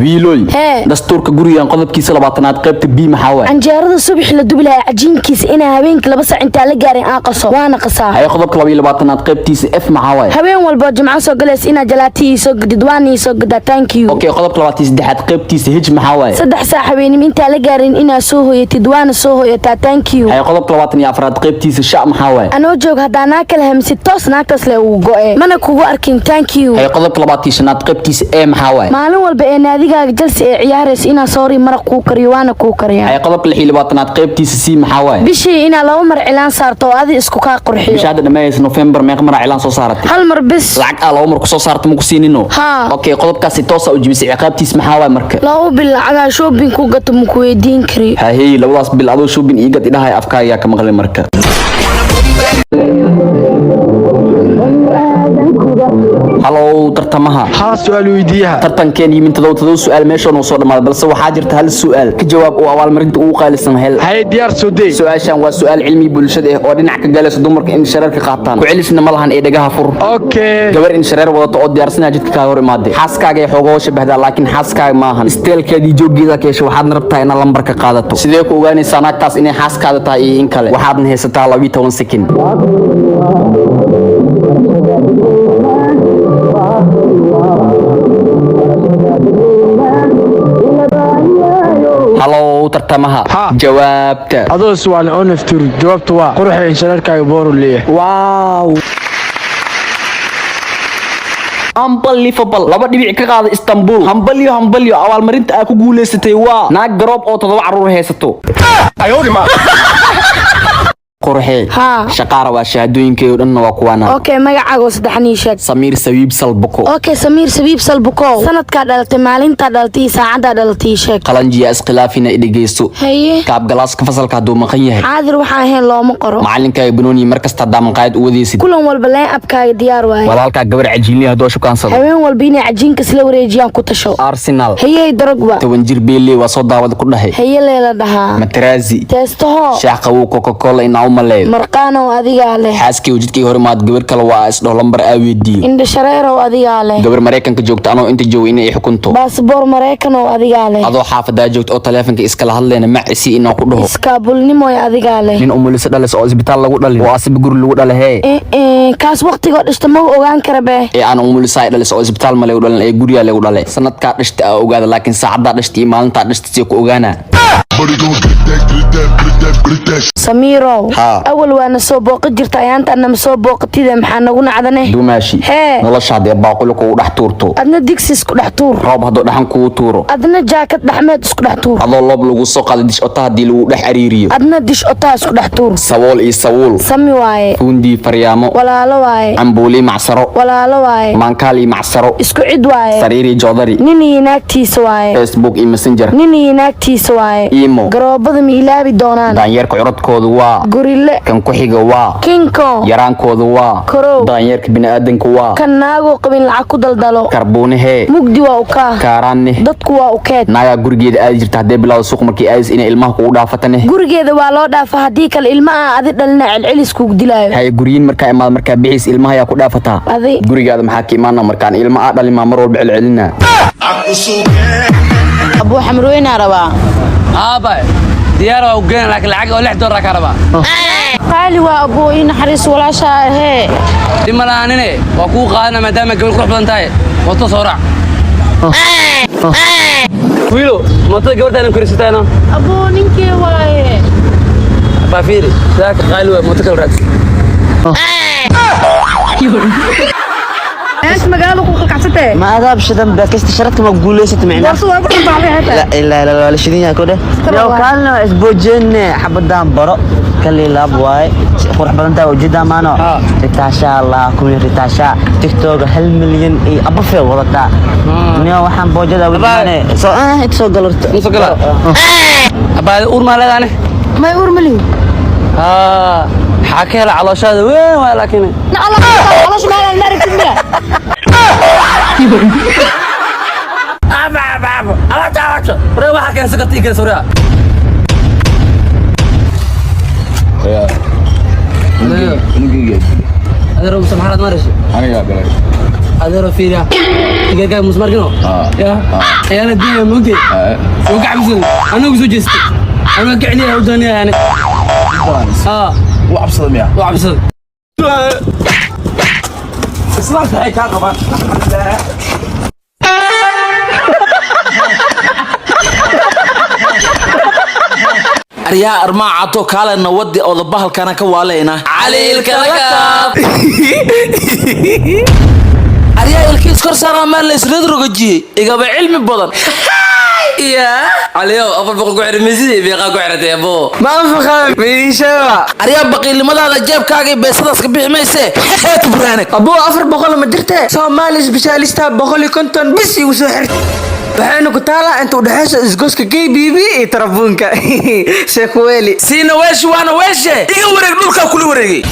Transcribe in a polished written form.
wiiloy dastuurka gurigan qodobkiisa 20aad qaybta B maxaa waay canjeerada subax la dubi lahaa cajiinkiisa ina habeenkii 2 saac inta la gaarin aan qaso waana qasaa ay qodobka 22aad qaybtiisa F maxaa waay habeen walba jimco soo galees ina jalaatii soo gudid waani soo gudaa thank you okay qodobka 23aad qaybtiisa H maxaa waay 3 saac habeenimo inta la gaarin ina soo hooyatid waana soo hooyataa thank you ay qodobka 24aad qaybtiisa Sha maxaa waay anoo joog hadaana kala hamsi toos naagtas le uu go'ay mana kugu arkin thank you ay qodobka 25aad qaybtiisa E maxaa waay maalin walba ee naadigaaga jalsi ee ciyaaraysa ina soori maraq ku kariyo waana ku kariyaa ay qodobka 26aad qaybtiisa C maxaa waay bishii ina laba mar cilaan saarto adi isku ka qurxiyo bishada dhameeyay November meeq mar cilaan soo saaratay hal mar bis lacag laba mar ku soo saartay ma ku siinino okay qodobkaasi toos u jibisay ciqaabtiis maxaa waay marka laba bil lacag shopping ku gato ma ku weydiin kari hay labadaas bil adoo shopping iga idhahay afkaaga ka maqlay marka هلو ترتمها ها سؤال ويديها ترتن كان يمين تدو سؤال ماشي نو سو دماد بس waxa jirta hal su'aal ka jawaab oo awaal marinta ugu qaalisan hel hay diyaar soo day su'aashan waa su'aal cilmi bulshada ah oo dhinac ka galayso dumarka in shararka qaataan ku celisna ma lahan ee dhagaha fur okay gabar in sharar wadato oo diyaarsan jidka ka hor imaaday xaaskaaga ay xoogoo shabahda laakiin xaaskaaga ma ahan isteelkeedii jooggeeda ka yeesho waxaad rabtaa inaad lambarka qaadato sidee ku ogaanaysaa naagtaas inay xaaskaada tahay in kale waxaad haysataa 12 second هلو ترتمها جوابته هذا سؤال اونفتر جوابته waa quruxay in shararkaaga boor leeyahay wow unbelievable laba dhibic ka qaada Istanbul hambalyo awaal marinta ay ku guuleysatay waa naag garoob oo 7 caruur haysato ayodima قرحي شقارة وشهادوينك يودن وكوانا اوكي magacaaga saddexanii sheeg سمير سبيب سلبكو اوكي سمير سبيب سلبكو sanadka dhaltay maalinta dhaltay saacada dhaltay sheeg qalanjiya iskhilaafina idhigeyso haye kaab galaaska fasalka haduu maqan yahay xaadir waxa ahayn looma qoro macalinka banooni markasta daaman qaad u wadeysid kulan walba leen abkaaga diyaar waay walaalka gabar cajiinli hadoo shukaansan habeen walba inay cajiinka isla wareejiyaan ku tasho Arsenal haye daragba 10 jir beeli waa soo daawad ku dhahay haye leela dhahaa Matrazi teesto shaqa uu Coca-Cola ina umaleey marqaano adiga leh xaaskii wajidkii hore maad gabar kale waa isdho lambar aweediyo indha shareero adiga leh gabar Mareykanka joogta anoo inta joog inay xukunto baasaboor Mareykan oo adiga leh adoo xaafada joogta oo telefoonka iska la hadleena macisi inoo ku dhaho iskaabulnimo adiga leh nin umulisa dhalis oo isbitaal lagu dhalin oo asib guri lagu dhalay kaas waqtiga dhishta ma ogaan karabe aan umulisa dhalis oo isbitaal ma lagu dhalin ee guriga lagu dhalay sanadka dhishta ogaada laakiin saacada dhishta maalinta dhishta si ku ogaana سميرو أول وأنا سوبوق جرت أيانت أنا مسوبوق تيدا محنا قلنا عدنه دوماشي والله شادي باقولك ودح تورتو أدنى ديكسيس كدح تور روب هذا دحن كو تورو أدنى جاكيت دحمد كدح تور هذا الله بلغو سوق هذا ديش أطاه دي لو دح عريريو أدنى ديش أطاه كدح تور سوول إيه سوول سمي واي فوندي فريامو ولا لواي عمبولي معصرو ولا لواي مانكالي معصرو اسكو عيد واي سريري جودري نيني ناكتيس واي فيسبوك إي مسنجر نيني ناكتيس واي إيمو قروبض ميلابي دونان دانيرك عرضكود waa gorille kan ku xiga waa kinko yaraankooda waa daanyarka bini'aadanka waa kan naago qabin lacag ku daldalo karboonhe mugdi waa u ka kaaraanne dadku waa u keed naaga gurigeeda aad jirta hadee bilaa suuq markii aad inay ilmaha ku dhaafatane gurigeeda waa loo dhaafa hadii kale ilmaha adi dhalina celcelis ku dilaayo hay guriin marka imaad marka bixis ilmaha yaa ku dhaafataa gurigeeda maxaa ka imaana markaan ilmaha dhalima mar walba celcelina abu xamrooyna rabaa ديار وجين لكن العقل ولا حد وراك ربا قالي وابو ينحرس ولا شاهي دي ملانيني وكو قانا ما دام قبل روح بلانتاي وتصورع ويلو ما تقدر انا كريستي انا ابو نينكي واي بافيري ذاك قالوا ما تقدر ايش مقالك وقعتته ما هذا بشدم باكست شرطك ما قوليست معنا لا لا لا لا شدينا كده لو كان اسبوجين حبدان برو كلي لاب واي قرح بدنتا وجدا مانو ريتاشا الله كومي ريتاشا تيك توك 1 مليون اي ابا في ودتا نيو waxaan boojada wadane soo inta soo galorto soo gala aba uur ma leedaane ما uur mali حكي له على شهاده وين ولكن على شو ما نعرف كده أنا تعرف روح كان سكتي كده سوريا يا نجي هذا رو سمحات ما رش أنا يا بلاي هذا رو فيريا جاي مسمار كده يا انا الدنيا موجي وقع بزن انا وزوجي انا قاعد لي ودنيا يعني وعبصد مياه وعبصد اسمعت هيك طبعا أريا أرماع عطو كالا نودي أو ضبها الكانا كوالينا علي الكلكاب أريا الكيس كرسانا مال ليسرد رجي إيجابي علمي بدن يا عليو أفضل بقول قعر مزيد بيقا قعرة يا بو ما أنفخ من شباب أريا بقي لماذا هذا جاب كاجي بيصدق بيع ميسه حيت برانك أبو أفر بقول ما درته سومالي سبيشاليستا بقول كنتن بس وسحر waxaynu ku taalaa inta u dhaxayso isgoyska KBB iyo tarabuunka sheekweli سينا ويش وانا ويش إيه ورق نورك كل ورقي